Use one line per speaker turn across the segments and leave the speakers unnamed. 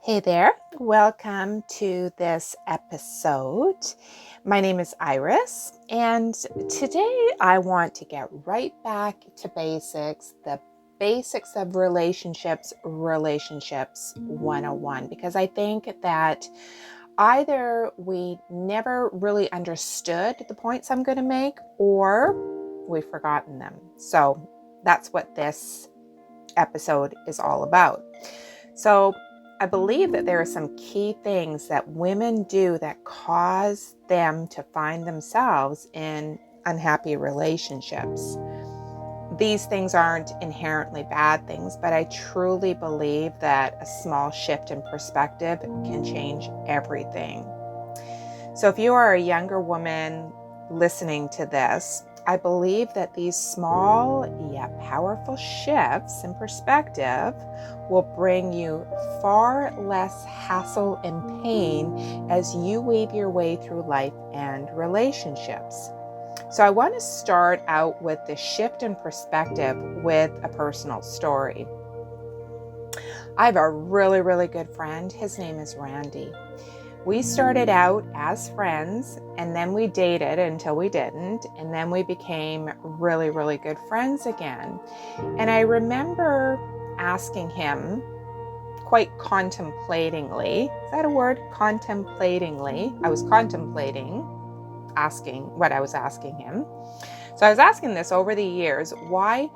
Hey there, welcome to this episode. My name is Iris, and today I want to get right back to basics, the basics of relationships 101, because I think that either we never really understood the points I'm going to make or we've forgotten them. So that's what this episode is all about. So I believe that there are some key things that women do that cause them to find themselves in unhappy relationships. These things aren't inherently bad things, but I truly believe that a small shift in perspective can change everything. So if you are a younger woman listening to this, I believe that these small yet powerful shifts in perspective will bring you far less hassle and pain as you weave your way through life and relationships. So I want to start out with the shift in perspective with a personal story. I have a really, really good friend. His name is Randy. We started out as friends, and then we dated until we didn't, and then we became really, really good friends again. And I remember asking him quite contemplatingly, is that a word? Contemplatingly. I was contemplating asking what I was asking him. So I was asking this over the years, why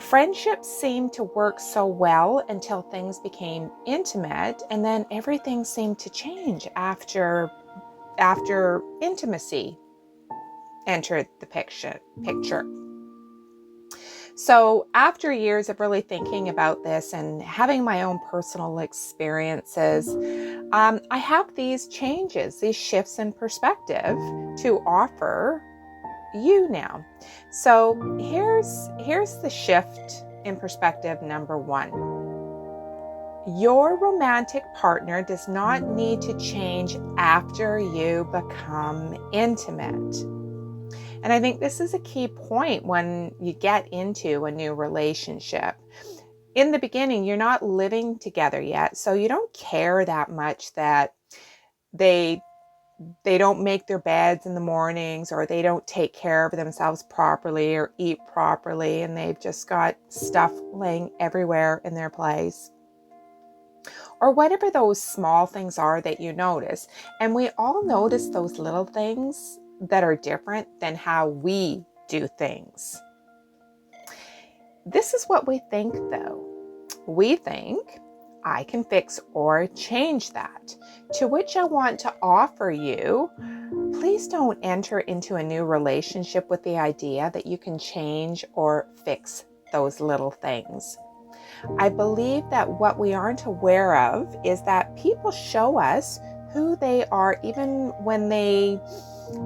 friendships seemed to work so well until things became intimate, and then everything seemed to change after intimacy entered the picture. So after years of really thinking about this and having my own personal experiences, I have these changes, these shifts in perspective to offer you now. So here's the shift in perspective number one. Your romantic partner does not need to change after you become intimate. And I think this is a key point when you get into a new relationship. In the beginning, you're not living together yet, so you don't care that much that they don't make their beds in the mornings, or they don't take care of themselves properly or eat properly, and they've just got stuff laying everywhere in their place. Or whatever those small things are that you notice. And we all notice those little things that are different than how we do things. This is what we think, though. We think, I can fix or change that. To which I want to offer you, please don't enter into a new relationship with the idea that you can change or fix those little things. I believe that what we aren't aware of is that people show us who they are even when they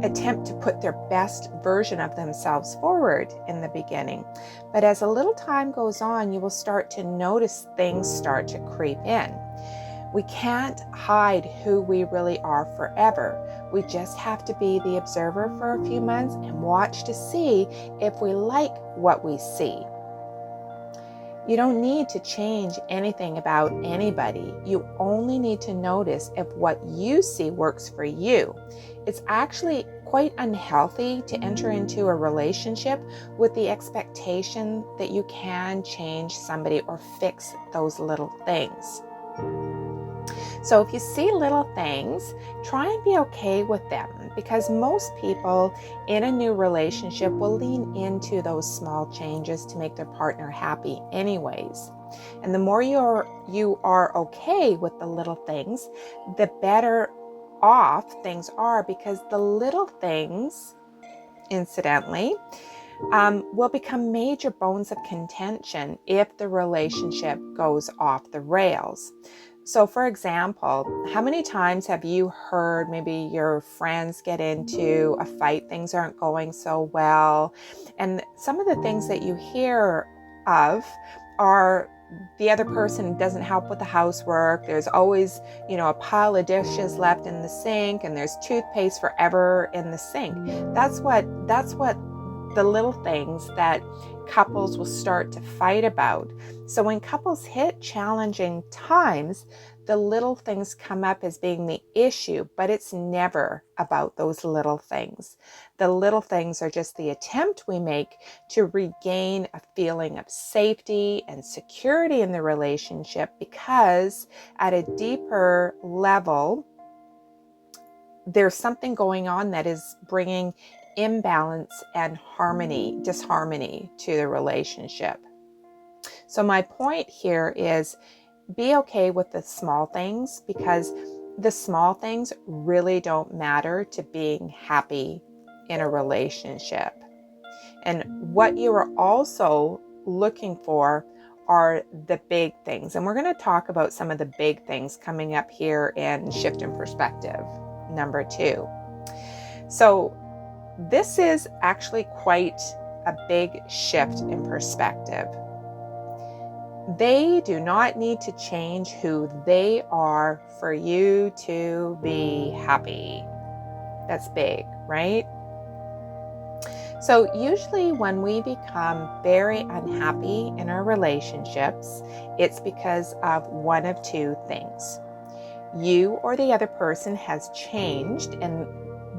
attempt to put their best version of themselves forward in the beginning. But as a little time goes on, you will start to notice things start to creep in. We can't hide who we really are forever. We just have to be the observer for a few months and watch to see if we like what we see. You don't need to change anything about anybody. You only need to notice if what you see works for you. It's actually quite unhealthy to enter into a relationship with the expectation that you can change somebody or fix those little things. So if you see little things, try and be okay with them, because most people in a new relationship will lean into those small changes to make their partner happy anyways. And the more you are okay with the little things, the better off things are, because the little things, incidentally, will become major bones of contention if the relationship goes off the rails. So for example, how many times have you heard maybe your friends get into a fight, things aren't going so well, and some of the things that you hear of are the other person doesn't help with the housework. There's always, a pile of dishes left in the sink, and there's toothpaste forever in the sink. That's what the little things that couples will start to fight about. So when couples hit challenging times, the little things come up as being the issue, but it's never about those little things. The little things are just the attempt we make to regain a feeling of safety and security in the relationship, because at a deeper level, there's something going on that is bringing imbalance and disharmony to the relationship. So my point here is, be okay with the small things, because the small things really don't matter to being happy in a relationship. And what you are also looking for are the big things. And we're going to talk about some of the big things coming up here in Shift in Perspective number 2. So this is actually quite a big shift in perspective. They do not need to change who they are for you to be happy. That's big, right? So usually when we become very unhappy in our relationships, it's because of one of two things. You or the other person has changed, and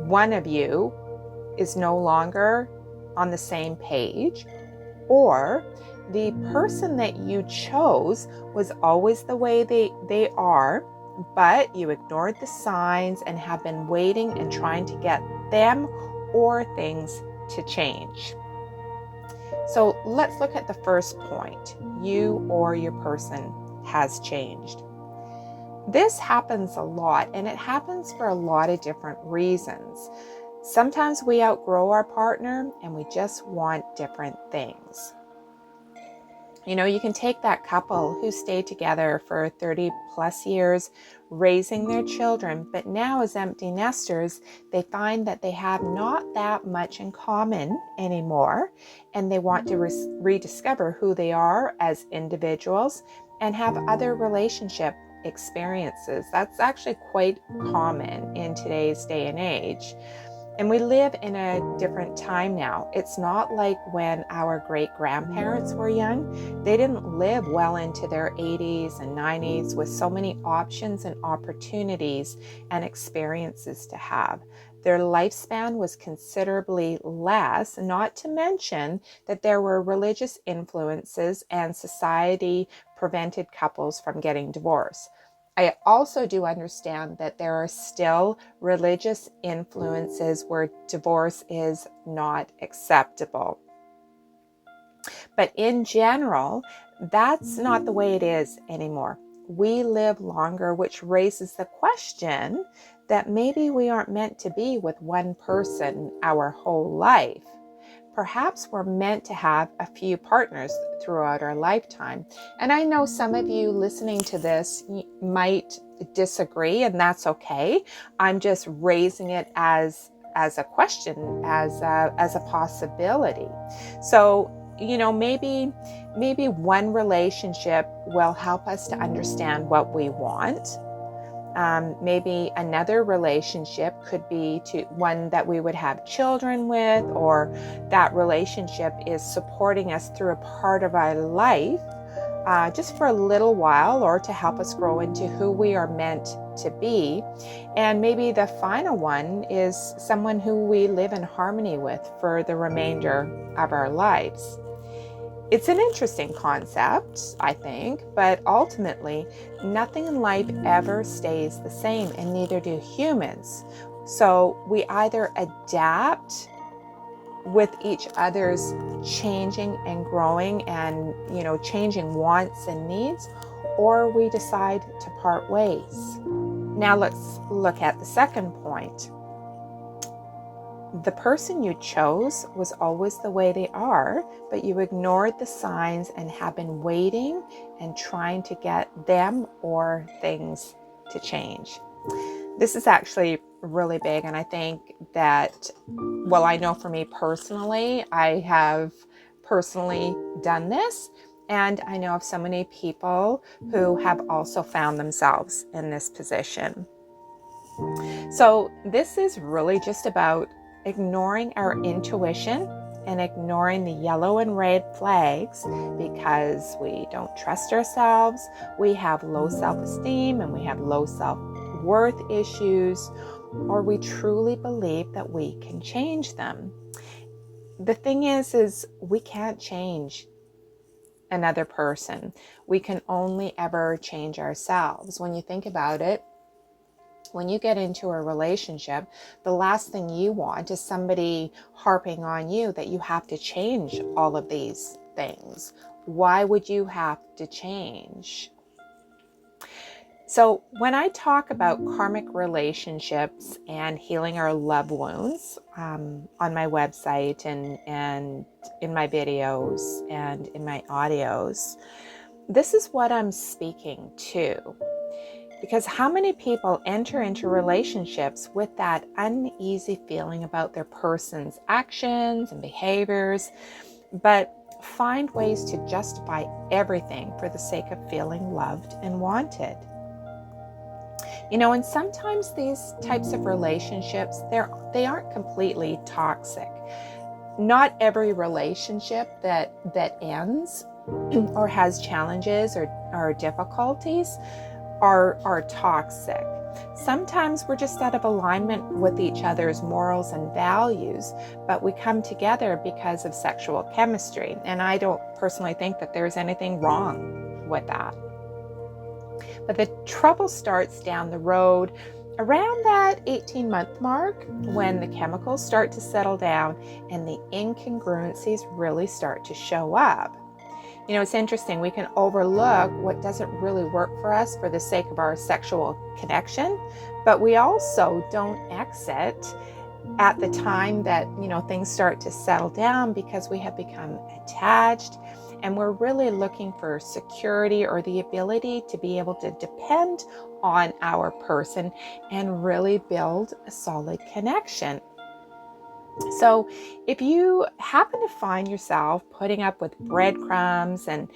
one of you is no longer on the same page, or the person that you chose was always the way they are, but you ignored the signs and have been waiting and trying to get them or things to change. So let's look at the first point. You or your person has changed. This happens a lot, and it happens for a lot of different reasons. Sometimes we outgrow our partner and we just want different things. You know, you can take that couple who stayed together for 30 plus years, raising their children, but now as empty nesters, they find that they have not that much in common anymore, and they want to rediscover who they are as individuals and have other relationship experiences. That's actually quite common in today's day and age. And we live in a different time now. It's not like when our great-grandparents were young. They didn't live well into their 80s and 90s with so many options and opportunities and experiences to have. Their lifespan was considerably less, not to mention that there were religious influences and society prevented couples from getting divorced. I also do understand that there are still religious influences where divorce is not acceptable. But in general, that's not the way it is anymore. We live longer, which raises the question that maybe we aren't meant to be with one person our whole life. Perhaps we're meant to have a few partners throughout our lifetime. And I know some of you listening to this might disagree, and that's okay. I'm just raising it as a question, as a possibility. So, you know, maybe one relationship will help us to understand what we want. Maybe another relationship could be to one that we would have children with, or that relationship is supporting us through a part of our life, just for a little while, or to help us grow into who we are meant to be. And maybe the final one is someone who we live in harmony with for the remainder of our lives. It's an interesting concept, I think, but ultimately, nothing in life ever stays the same, and neither do humans. So we either adapt with each other's changing and growing and, you know, changing wants and needs, or we decide to part ways. Now let's look at the second point. The person you chose was always the way they are, but you ignored the signs and have been waiting and trying to get them or things to change. This is actually really big, and I think that, well, I know for me personally, I have personally done this, and I know of so many people who have also found themselves in this position. So this is really just about ignoring our intuition and ignoring the yellow and red flags because we don't trust ourselves, we have low self-esteem, and we have low self-worth issues, or we truly believe that we can change them. The thing is we can't change another person. We can only ever change ourselves. When you think about it, when you get into a relationship, the last thing you want is somebody harping on you that you have to change all of these things. Why would you have to change? So when I talk about karmic relationships and healing our love wounds on my website and in my videos and in my audios, this is what I'm speaking to. Because how many people enter into relationships with that uneasy feeling about their person's actions and behaviors, but find ways to justify everything for the sake of feeling loved and wanted? And sometimes these types of relationships, they aren't completely toxic. Not every relationship that ends or has challenges or difficulties are toxic. Sometimes we're just out of alignment with each other's morals and values, but we come together because of sexual chemistry. And I don't personally think that there's anything wrong with that. But the trouble starts down the road around that 18-month mark, when the chemicals start to settle down and the incongruencies really start to show up. It's interesting. We can overlook what doesn't really work for us for the sake of our sexual connection, but we also don't exit at the time that, things start to settle down, because we have become attached and we're really looking for security or the ability to be able to depend on our person and really build a solid connection. So if you happen to find yourself putting up with breadcrumbs and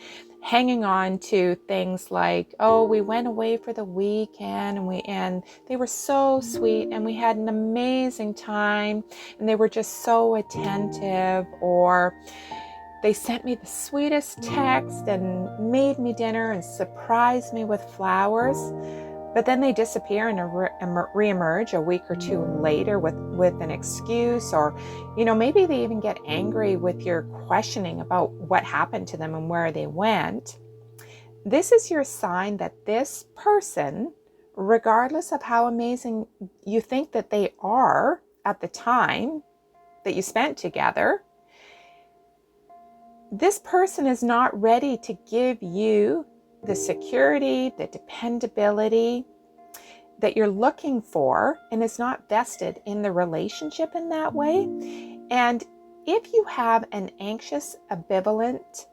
hanging on to things like, oh, we went away for the weekend and they were so sweet and we had an amazing time and they were just so attentive, or they sent me the sweetest text and made me dinner and surprised me with flowers, but then they disappear and reemerge a week or two later with an excuse, or, maybe they even get angry with your questioning about what happened to them and where they went. This is your sign that this person, regardless of how amazing you think that they are at the time that you spent together, this person is not ready to give you the security, the dependability that you're looking for, and is not vested in the relationship in that way. And if you have an anxious, ambivalent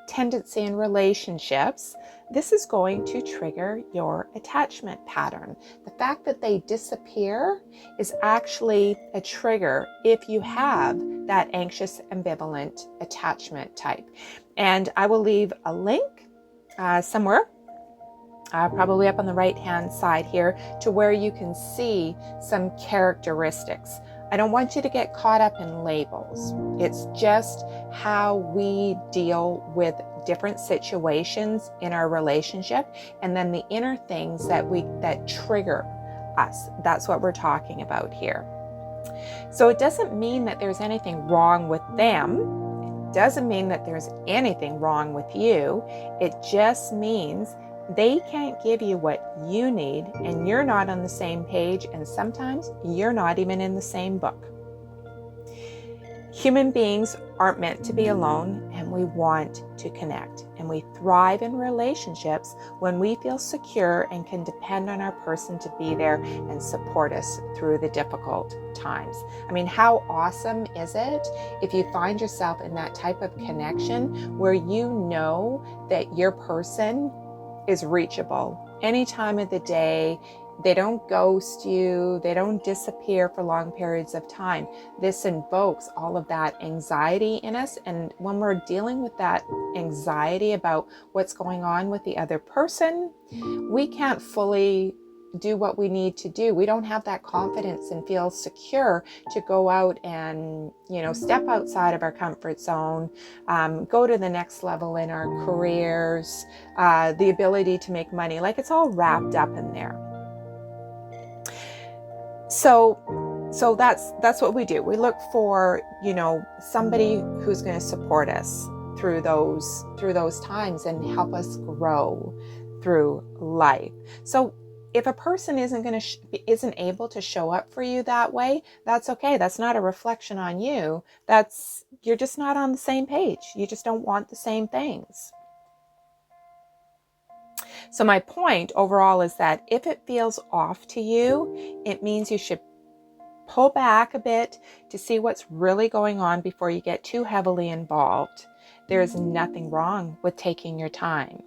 tendency in relationships, this is going to trigger your attachment pattern. The fact that they disappear is actually a trigger if you have that anxious, ambivalent attachment type. And I will leave a link somewhere, probably up on the right-hand side here, to where you can see some characteristics. I don't want you to get caught up in labels. It's just how we deal with different situations in our relationship, and then the inner things that trigger us. That's what we're talking about here. So it doesn't mean that there's anything wrong with them. It doesn't mean that there's anything wrong with you. It just means they can't give you what you need, and you're not on the same page, and sometimes you're not even in the same book. Human beings aren't meant to be alone, and we want to connect. And we thrive in relationships when we feel secure and can depend on our person to be there and support us through the difficult times. I mean, how awesome is it if you find yourself in that type of connection where you know that your person is reachable any time of the day? They don't ghost you. They don't disappear for long periods of time. This invokes all of that anxiety in us. And when we're dealing with that anxiety about what's going on with the other person, we can't fully do what we need to do. We don't have that confidence and feel secure to go out and, step outside of our comfort zone, go to the next level in our careers, the ability to make money. Like, it's all wrapped up in there. So that's what we do. We look for, somebody who's going to support us through those times and help us grow through life. So if a person isn't able to show up for you that way, that's okay. That's not a reflection on you. You're just not on the same page. You just don't want the same things. So my point overall is that if it feels off to you, it means you should pull back a bit to see what's really going on before you get too heavily involved. There's nothing wrong with taking your time.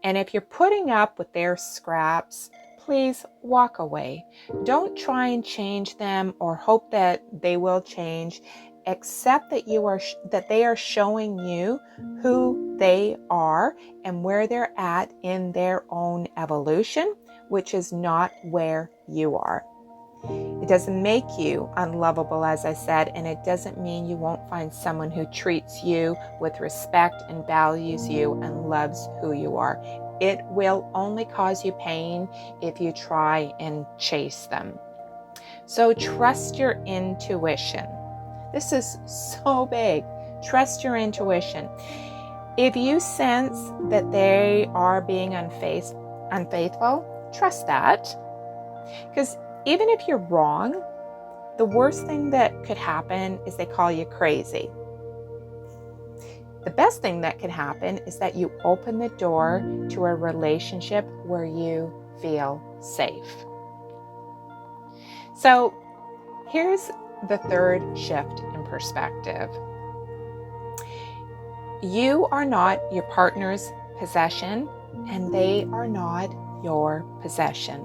And if you're putting up with their scraps, please walk away. Don't try and change them or hope that they will change. Accept that they are showing you who they are and where they're at in their own evolution, which is not where you are. It doesn't make you unlovable, as I said, and it doesn't mean you won't find someone who treats you with respect and values you and loves who you are. It will only cause you pain if you try and chase them. So trust your intuition. This is so big. Trust your intuition. If you sense that they are being unfaithful, trust that. Because even if you're wrong, the worst thing that could happen is they call you crazy. The best thing that could happen is that you open the door to a relationship where you feel safe. So here's the third shift in perspective. You are not your partner's possession, and they are not your possession.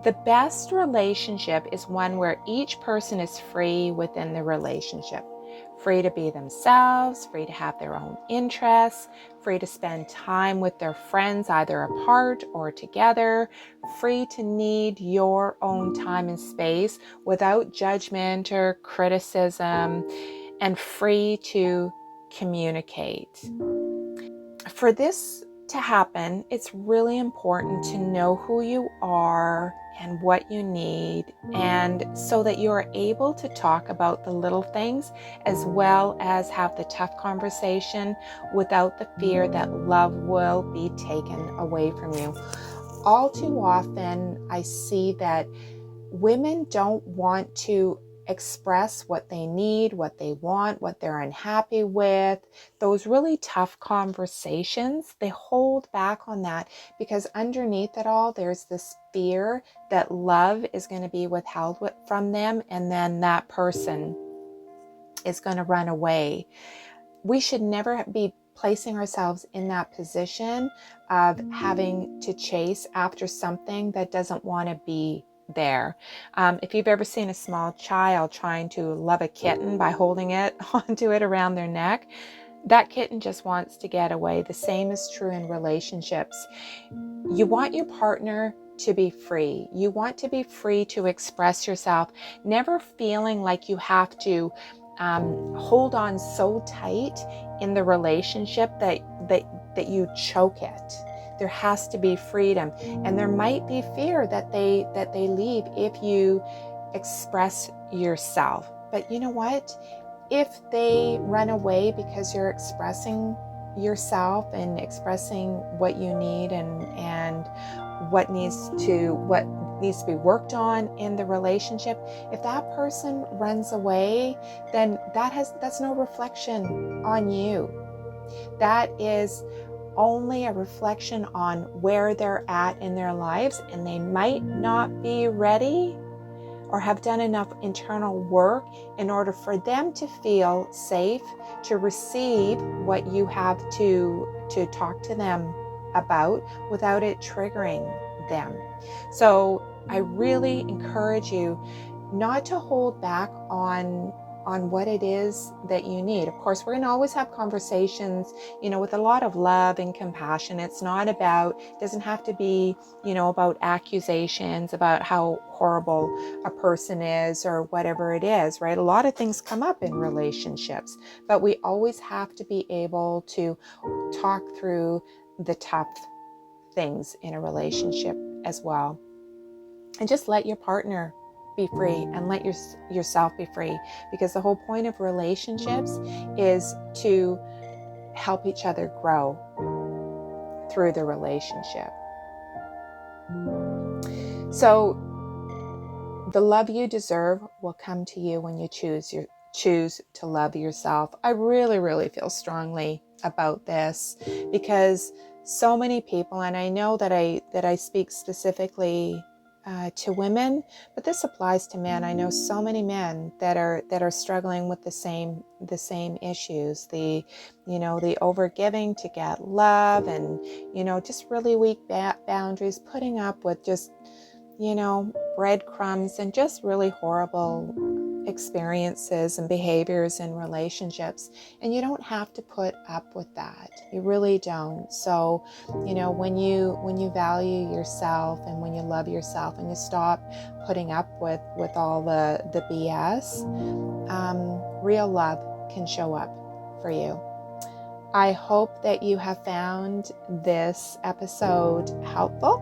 The best relationship is one where each person is free within the relationship, free to be themselves, free to have their own interests, free to spend time with their friends either apart or together, free to need your own time and space without judgment or criticism, and free to communicate. For this to happen, it's really important to know who you are and what you need, and so that you are able to talk about the little things as well as have the tough conversation without the fear that love will be taken away from you. All too often, I see that women don't want to express what they need, what they want, what they're unhappy with. Those really tough conversations, they hold back on that because underneath it all, there's this fear that love is going to be withheld from them, and then that person is going to run away. We should never be placing ourselves in that position of having to chase after something that doesn't want to be there. If you've ever seen a small child trying to love a kitten by holding it onto it around their neck, that kitten just wants to get away. The same is true in relationships. You want your partner to be free. You want to be free to express yourself, never feeling like you have to hold on so tight in the relationship that you choke it. There has to be freedom, and there might be fear that they leave if you express yourself. But you know what? If they run away because you're expressing yourself and expressing what you need and what needs to be worked on in the relationship, if that person runs away, then that's no reflection on you. That is only a reflection on where they're at in their lives, and they might not be ready or have done enough internal work in order for them to feel safe to receive what you have to talk to them about without it triggering them. So I really encourage you not to hold back on what it is that you need. Of course, we're going to always have conversations, with a lot of love and compassion. It's not about, doesn't have to be, about accusations about how horrible a person is or whatever it is, right? A lot of things come up in relationships, but we always have to be able to talk through the tough things in a relationship as well. And just let your partner be free and let yourself be free, because the whole point of relationships is to help each other grow through the relationship. So the love you deserve will come to you when you choose to love yourself. I really, really feel strongly about this, because so many people, and I know that I speak specifically to women, but this applies to men. I know so many men that are struggling with the same issues, the overgiving to get love, and just really weak boundaries, putting up with just breadcrumbs and just really horrible experiences and behaviors in relationships. And you don't have to put up with that. You really don't. So, when you value yourself and when you love yourself and you stop putting up with all the BS, real love can show up for you. I hope that you have found this episode helpful.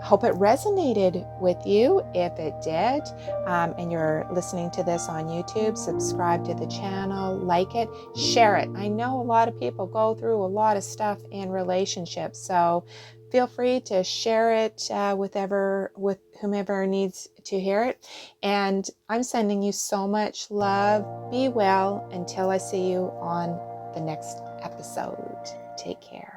Hope it resonated with you. If it did, and you're listening to this on YouTube, subscribe to the channel, like it, share it. I know a lot of people go through a lot of stuff in relationships, so feel free to share it with whomever needs to hear it. And I'm sending you so much love. Be well until I see you on the next episode. Take care.